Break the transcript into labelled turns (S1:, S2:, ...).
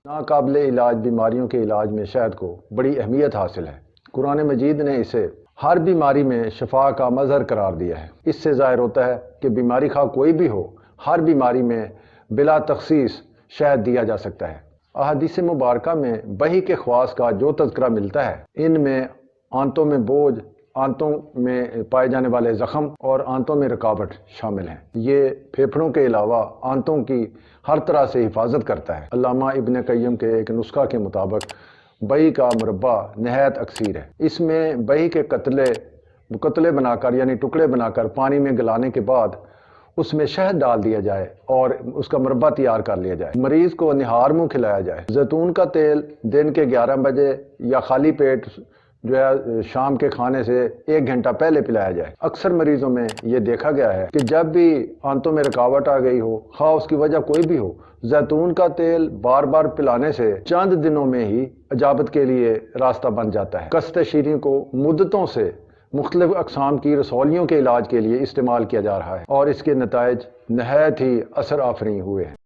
S1: ناقابل علاج بیماریوں کے علاج میں شہد کو بڑی اہمیت حاصل ہے۔ قرآن مجید نے اسے ہر بیماری میں شفا کا مظہر قرار دیا ہے۔ اس سے ظاہر ہوتا ہے کہ بیماری خواہ کوئی بھی ہو، ہر بیماری میں بلا تخصیص شہد دیا جا سکتا ہے۔ احادیث مبارکہ میں بہی کے خواص کا جو تذکرہ ملتا ہے، ان میں آنتوں میں بوجھ، آنتوں میں پائے جانے والے زخم اور آنتوں میں رکاوٹ شامل ہیں۔ یہ پھیپھڑوں کے علاوہ آنتوں کی ہر طرح سے حفاظت کرتا ہے۔ علامہ ابن قیم کے ایک نسخہ کے مطابق بہی کا مربع نہایت اکثیر ہے۔ اس میں بہی کے قطلے بنا کر یعنی ٹکڑے بنا کر پانی میں گلانے کے بعد اس میں شہد ڈال دیا جائے اور اس کا مربع تیار کر لیا جائے۔ مریض کو نہار منہ کھلایا جائے۔ زیتون کا تیل دن کے 11 بجے یا خالی پیٹ شام کے کھانے سے 1 گھنٹہ پہلے پلایا جائے۔ اکثر مریضوں میں یہ دیکھا گیا ہے کہ جب بھی آنتوں میں رکاوٹ آ گئی ہو، خواہ اس کی وجہ کوئی بھی ہو، زیتون کا تیل بار بار پلانے سے چند دنوں میں ہی اجابت کے لیے راستہ بن جاتا ہے۔ قصد شیریں کو مدتوں سے مختلف اقسام کی رسولیوں کے علاج کے لیے استعمال کیا جا رہا ہے اور اس کے نتائج نہایت ہی اثر آفرین ہوئے ہیں۔